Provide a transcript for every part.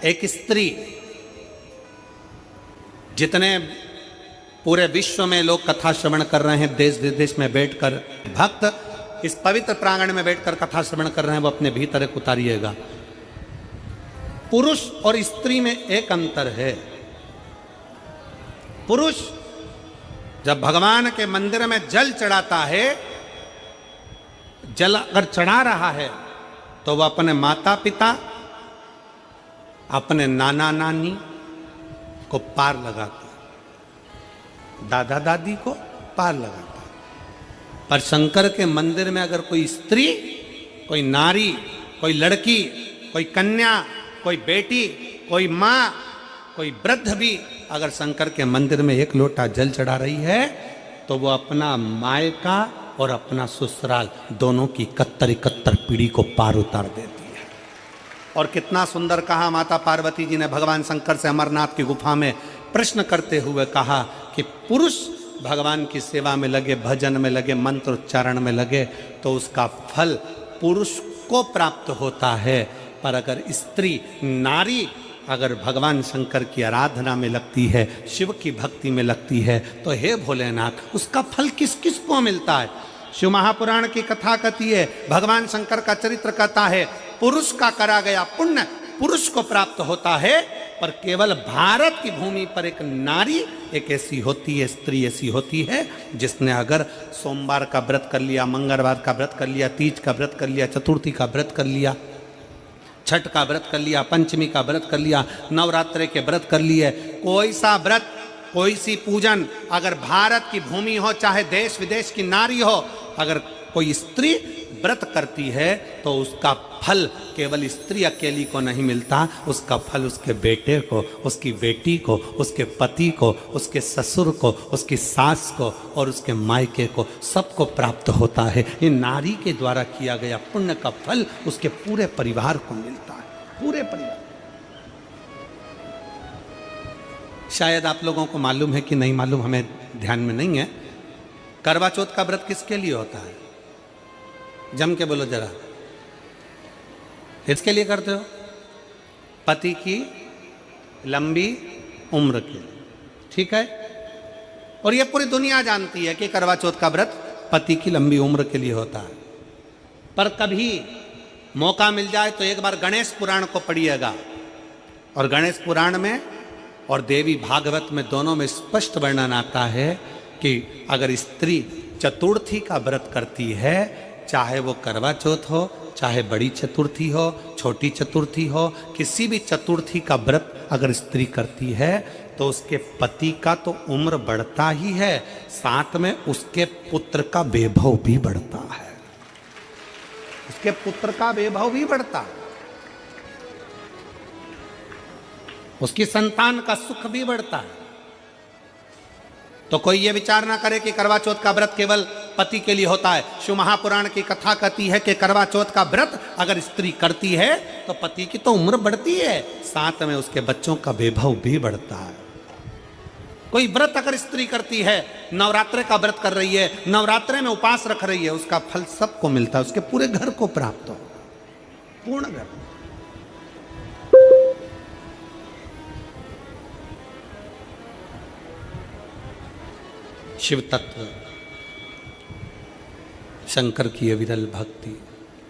एक स्त्री, जितने पूरे विश्व में लोग कथा श्रवण कर रहे हैं, देश विदेश में बैठकर भक्त इस पवित्र प्रांगण में बैठकर कथा श्रवण कर रहे हैं, वो अपने भीतर एक उतारिएगा। पुरुष और स्त्री में एक अंतर है। पुरुष जब भगवान के मंदिर में जल चढ़ाता है, जल अगर चढ़ा रहा है तो वह अपने माता पिता, अपने नाना नानी को पार लगाता है, दादा दादी को पार लगाता है। पर शंकर के मंदिर में अगर कोई स्त्री, कोई नारी, कोई लड़की, कोई कन्या, कोई बेटी, कोई माँ, कोई वृद्ध भी अगर शंकर के मंदिर में एक लोटा जल चढ़ा रही है तो वो अपना मायका और अपना ससुराल दोनों की 71 पीढ़ी को पार उतार देती है। और कितना सुंदर कहा माता पार्वती जी ने भगवान शंकर से अमरनाथ की गुफा में प्रश्न करते हुए कहा कि पुरुष भगवान की सेवा में लगे, भजन में लगे, मंत्र उच्चारण में लगे तो उसका फल पुरुष को प्राप्त होता है, पर अगर स्त्री, नारी अगर भगवान शंकर की आराधना में लगती है, शिव की भक्ति में लगती है, तो हे भोलेनाथ उसका फल किस किस को मिलता है। शिव महापुराण की कथा कहती है, भगवान शंकर का चरित्र कहता है, पुरुष का करा गया पुण्य पुरुष को प्राप्त होता है, पर केवल भारत की भूमि पर एक नारी एक ऐसी होती है, स्त्री ऐसी होती है जिसने अगर सोमवार का व्रत कर लिया, मंगलवार का व्रत कर लिया, तीज का व्रत कर लिया, चतुर्थी का व्रत कर लिया, छठ का व्रत कर लिया, पंचमी का व्रत कर लिया, नवरात्रे के व्रत कर लिए, कोई सा व्रत, कोई सी पूजन अगर भारत की भूमि हो, चाहे देश विदेश की नारी हो, अगर कोई स्त्री व्रत करती है तो उसका फल केवल स्त्री अकेली को नहीं मिलता, उसका फल उसके बेटे को, उसकी बेटी को, उसके पति को, उसके ससुर को, उसकी सास को और उसके मायके को, सबको प्राप्त होता है। ये नारी के द्वारा किया गया पुण्य का फल उसके पूरे परिवार को मिलता है, पूरे परिवार। शायद आप लोगों को मालूम है कि नहीं मालूम, हमें ध्यान में नहीं है, करवा चौथ का व्रत किसके लिए होता है? जम के बोलो जरा, इसके लिए करते हो? पति की लंबी उम्र के लिए, ठीक है। और ये पूरी दुनिया जानती है कि करवा चौथ का व्रत पति की लंबी उम्र के लिए होता है। पर कभी मौका मिल जाए तो एक बार गणेश पुराण को पढ़िएगा, और गणेश पुराण में और देवी भागवत में दोनों में स्पष्ट वर्णन आता है कि अगर स्त्री चतुर्थी का व्रत करती है, चाहे वो करवा चौथ हो, चाहे बड़ी चतुर्थी हो, छोटी चतुर्थी हो, किसी भी चतुर्थी का व्रत अगर स्त्री करती है तो उसके पति का तो उम्र बढ़ता ही है, साथ में उसके पुत्र का वैभव भी बढ़ता है, उसके पुत्र का वैभव भी बढ़ता है, उसकी संतान का सुख भी बढ़ता है। तो कोई ये विचार ना करे कि करवा चौथ का व्रत केवल पति के लिए होता है। शिव महापुराण की कथा कहती है कि करवा चौथ का व्रत अगर स्त्री करती है तो पति की तो उम्र बढ़ती है, साथ में उसके बच्चों का वैभव भी बढ़ता है। कोई व्रत अगर स्त्री करती है, नवरात्रे का व्रत कर रही है, नवरात्रे में उपवास रख रही है, उसका फल सबको मिलता है, उसके पूरे घर को प्राप्त हो, पूर्ण घर। शिव तत्व, शंकर की अविरल भक्ति,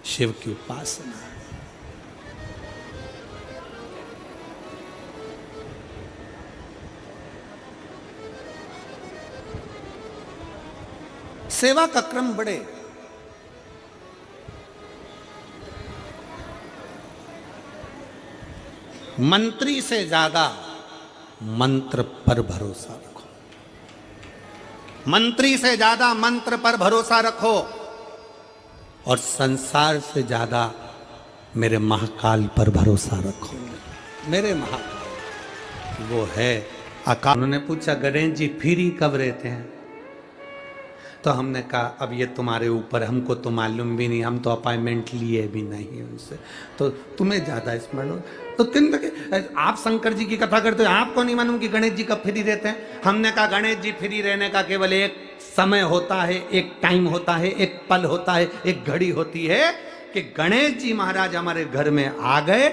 शिव की उपासना, सेवा का क्रम बढ़े। मंत्री से ज्यादा मंत्र पर भरोसा रखो, मंत्री से ज्यादा मंत्र पर भरोसा रखो, और संसार से ज्यादा मेरे महाकाल पर भरोसा रखो। मेरे महाकाल वो है अकाल। उन्होंने पूछा गणेश जी फ्री कब रहते हैं? तो हमने कहा अब ये तुम्हारे ऊपर, हमको तो मालूम भी नहीं, हम तो अपॉइंटमेंट लिए भी नहीं उनसे, तो तुम्हें ज्यादा स्मरण। तो आप शंकर जी की कथा करते हो, आपको नहीं मालूम कि गणेश जी कब फ्री रहते हैं? हमने कहा गणेश जी फ्री रहने का केवल एक समय होता है, एक टाइम होता है, एक पल होता है, एक घड़ी होती है कि गणेश जी महाराज हमारे घर में आ गए,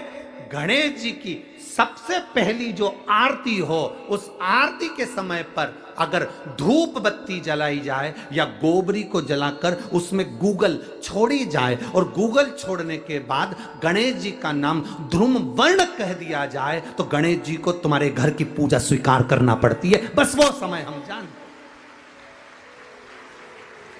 गणेश जी की सबसे पहली जो आरती हो, उस आरती के समय पर अगर धूप बत्ती जलाई जाए या गोबरी को जलाकर उसमें गूगल छोड़ी जाए और गूगल छोड़ने के बाद गणेश जी का नाम ध्रुम वर्ण कह दिया जाए, तो गणेश जी को तुम्हारे घर की पूजा स्वीकार करना पड़ती है। बस वो समय हम जानते,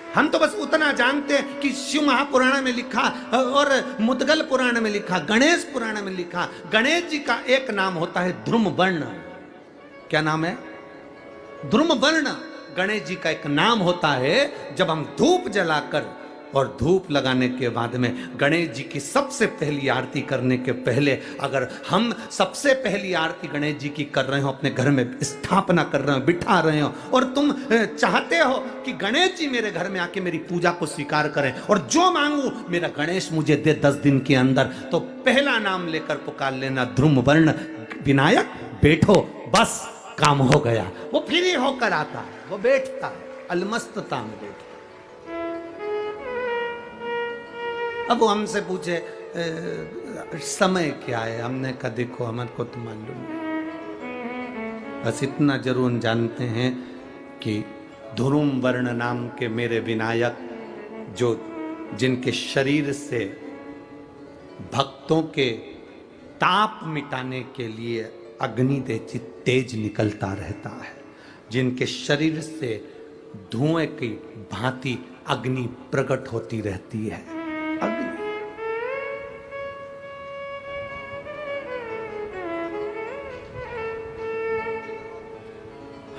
हम तो बस उतना जानते हैं कि शिव महापुराण में लिखा और मुद्गल पुराण में लिखा, गणेश पुराण में लिखा, गणेश जी का एक नाम होता है ध्रुम वर्ण। क्या नाम है? ध्रुम वर्ण गणेश जी का एक नाम होता है। जब हम धूप जलाकर और धूप लगाने के बाद में गणेश जी की सबसे पहली आरती करने के पहले अगर हम सबसे पहली आरती गणेश जी की कर रहे हो, अपने घर में स्थापना कर रहे हो, बिठा रहे हो, और तुम चाहते हो कि गणेश जी मेरे घर में आके मेरी पूजा को स्वीकार करें और जो मांगू मेरा गणेश मुझे दे 10 दिन के अंदर, तो पहला नाम लेकर पुकार लेना ध्रुम वर्ण विनायक, बैठो, बस काम हो गया। वो फिर ही होकर आता है, वो बैठता है, अलमस्तता में बैठता। अब वो हमसे पूछे समय क्या है, हमने कहा देखो हमारे को तो मालूम नहीं, बस इतना जरूर जानते हैं कि ध्रुम वर्ण नाम के मेरे विनायक, जो जिनके शरीर से भक्तों के ताप मिटाने के लिए अग्नि तेज निकलता रहता है, जिनके शरीर से धुएं की भांति अग्नि प्रकट होती रहती है। अग्नि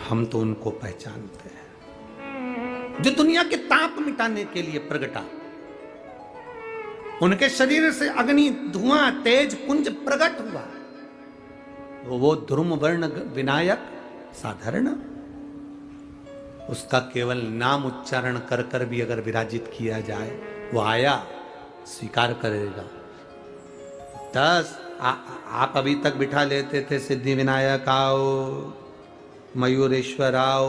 हम तो उनको पहचानते हैं जो दुनिया के ताप मिटाने के लिए प्रगटा, उनके शरीर से अग्नि धुआं तेज पुंज प्रकट हुआ। वो ध्रुम वर्ण विनायक साधारण, उसका केवल नाम उच्चारण कर कर भी अगर विराजित किया जाए, वो आया स्वीकार करेगा। 10 आप अभी तक बिठा लेते थे सिद्धि विनायक आओ, मयूरेश्वर आओ,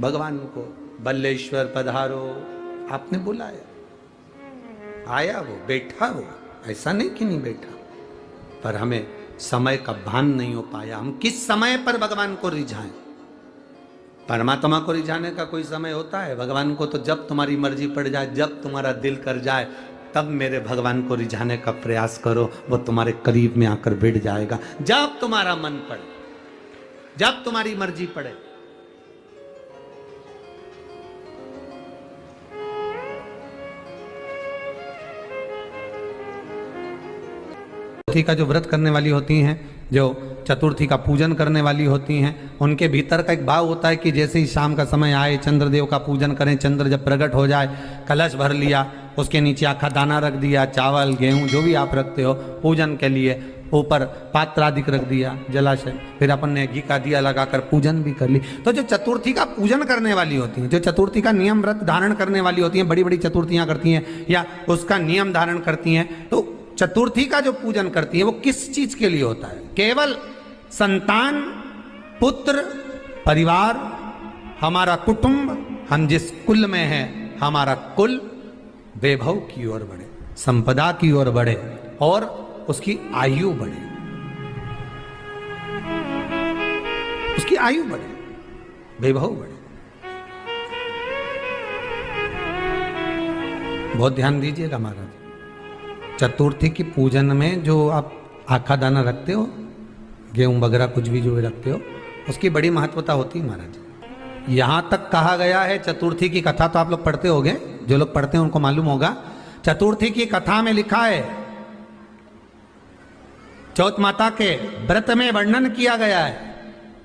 भगवान को बल्लेश्वर पधारो, आपने बुलाया, आया वो, बैठा वो, ऐसा नहीं कि नहीं बैठा, पर हमें समय का भान नहीं हो पाया। हम किस समय पर भगवान को रिझाएं? परमात्मा को रिझाने का कोई समय होता है? भगवान को तो जब तुम्हारी मर्जी पड़ जाए, जब तुम्हारा दिल कर जाए, तब मेरे भगवान को रिझाने का प्रयास करो, वो तुम्हारे करीब में आकर बैठ जाएगा। जब तुम्हारा मन पड़े, जब तुम्हारी मर्जी पड़े। चतुर्थी का जो व्रत करने वाली होती हैं, जो चतुर्थी का पूजन करने वाली होती हैं, उनके भीतर का एक भाव होता है कि जैसे ही शाम का समय आए चंद्रदेव का पूजन करें, चंद्र जब प्रकट हो जाए, कलश भर लिया, उसके नीचे आखा दाना रख दिया, चावल गेहूं जो भी आप रखते हो पूजन के लिए, ऊपर पात्र आदि रख दिया, जलाशय, फिर अपन ने घी का दिया लगाकर पूजन भी कर ली। तो जो चतुर्थी का पूजन करने वाली होती हैं, जो चतुर्थी का नियम व्रत धारण करने वाली होती हैं, बड़ी बड़ी चतुर्थियां करती हैं या उसका नियम धारण करती हैं, तो चतुर्थी का जो पूजन करती है वो किस चीज के लिए होता है? केवल संतान, पुत्र, परिवार, हमारा कुटुंब, हम जिस कुल में हैं, हमारा कुल वैभव की ओर बढ़े, संपदा की ओर बढ़े और उसकी आयु बढ़े, उसकी आयु बढ़े, वैभव बढ़े। बहुत ध्यान दीजिएगा महाराज, चतुर्थी की पूजन में जो आप आखा दाना रखते हो, गेहूं वगैरह कुछ भी जो भी रखते हो, उसकी बड़ी महत्वता होती है महाराज। यहां तक कहा गया है, चतुर्थी की कथा तो आप लोग पढ़ते होंगे, जो लोग पढ़ते हैं उनको मालूम होगा, चतुर्थी की कथा में लिखा है, चौथ माता के व्रत में वर्णन किया गया है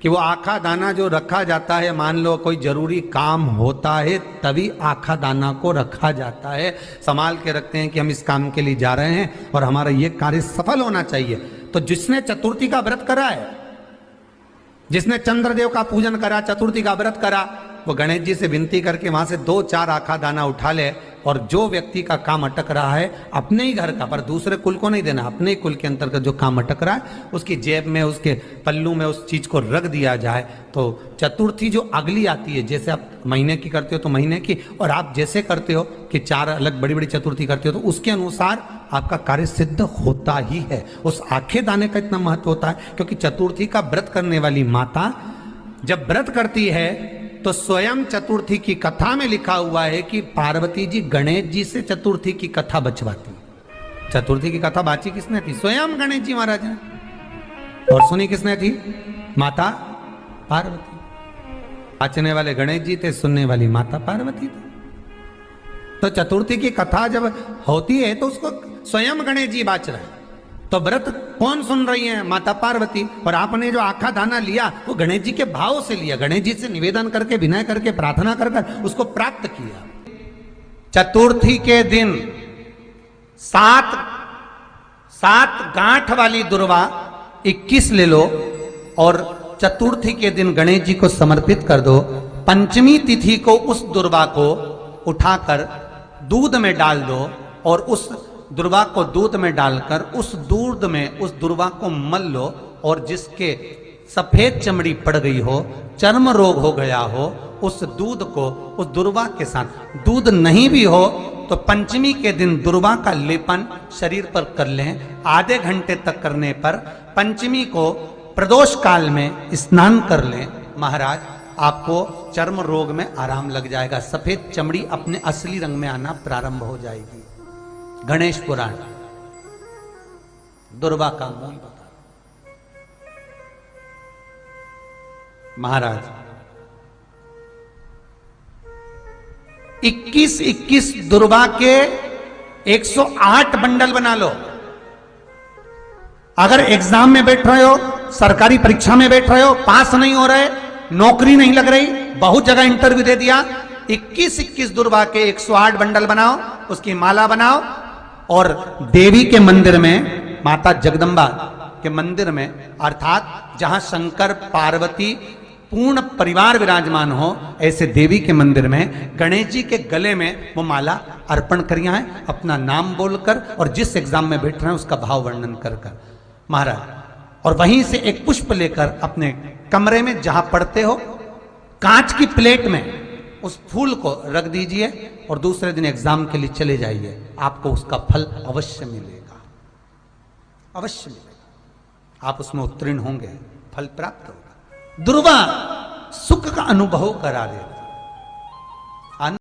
कि वो आखा दाना जो रखा जाता है, मान लो कोई जरूरी काम होता है तभी आखा दाना को रखा जाता है, संभाल के रखते हैं कि हम इस काम के लिए जा रहे हैं और हमारा ये कार्य सफल होना चाहिए। तो जिसने चतुर्थी का व्रत करा है, जिसने चंद्रदेव का पूजन करा, चतुर्थी का व्रत करा, वो गणेश जी से विनती करके वहां से 2-4 आखा दाना उठा ले, और जो व्यक्ति का काम अटक रहा है अपने ही घर का, पर दूसरे कुल को नहीं देना, अपने ही कुल के अंतर्गत जो काम अटक रहा है उसकी जेब में, उसके पल्लू में उस चीज को रख दिया जाए। तो चतुर्थी जो अगली आती है, जैसे आप महीने की करते हो तो महीने की, और आप जैसे करते हो कि 4 अलग बड़ी बड़ी चतुर्थी करते हो तो उसके अनुसार आपका कार्य सिद्ध होता ही है। उस आखे दाने का इतना महत्व होता है क्योंकि चतुर्थी का व्रत करने वाली माता जब व्रत करती है तो स्वयं चतुर्थी की कथा में लिखा हुआ है कि पार्वती जी गणेश जी से चतुर्थी की कथा बचवाती। चतुर्थी की कथा बाची किसने थी? स्वयं गणेश जी महाराज ने। और सुनी किसने थी? माता पार्वती। बाचने वाले गणेश जी थे, सुनने वाली माता पार्वती थी। तो चतुर्थी की कथा जब होती है तो उसको स्वयं गणेश जी बाच रहे हैं। तो व्रत कौन सुन रही है? माता पार्वती। और आपने जो आखा दाना लिया वो गणेश जी के भाव से लिया, गणेश जी से निवेदन करके, विनय करके, प्रार्थना कर उसको प्राप्त किया। चतुर्थी के दिन सात गांठ वाली दुर्वा 21 ले लो और चतुर्थी के दिन गणेश जी को समर्पित कर दो। पंचमी तिथि को उस दुर्वा को उठाकर दूध में डाल दो और उस दुर्वा को दूध में डालकर उस दूध में उस दुर्वा को मल लो और जिसके सफेद चमड़ी पड़ गई हो, चर्म रोग हो गया हो, उस दूध को उस दुर्वा के साथ, दूध नहीं भी हो तो पंचमी के दिन दुर्वा का लेपन शरीर पर कर लें। आधे घंटे तक करने पर पंचमी को प्रदोष काल में स्नान कर लें। महाराज आपको चर्म रोग में आराम लग जाएगा, सफेद चमड़ी अपने असली रंग में आना प्रारंभ हो जाएगी। गणेश पुराण दुर्वा का मूल बता। महाराज 21 दुर्वा के 108 बंडल बना लो। अगर एग्जाम में बैठ रहे हो, सरकारी परीक्षा में बैठ रहे हो, पास नहीं हो रहे, नौकरी नहीं लग रही, बहुत जगह इंटरव्यू दे दिया, 21 दुर्वा के 108 बंडल बनाओ, उसकी माला बनाओ और देवी के मंदिर में, माता जगदम्बा के मंदिर में, अर्थात जहां शंकर पार्वती पूर्ण परिवार विराजमान हो, ऐसे देवी के मंदिर में गणेश जी के गले में वो माला अर्पण करिया है, अपना नाम बोलकर और जिस एग्जाम में बैठ रहे हैं उसका भाव वर्णन कर महाराज। और वहीं से एक पुष्प लेकर अपने कमरे में जहां पढ़ते हो कांच की प्लेट में उस फूल को रख दीजिए और दूसरे दिन एग्जाम के लिए चले जाइए, आपको उसका फल अवश्य मिलेगा, अवश्य मिलेगा। आप उसमें उत्तीर्ण होंगे, फल प्राप्त होगा। दुर्वा सुख का अनुभव करा देता।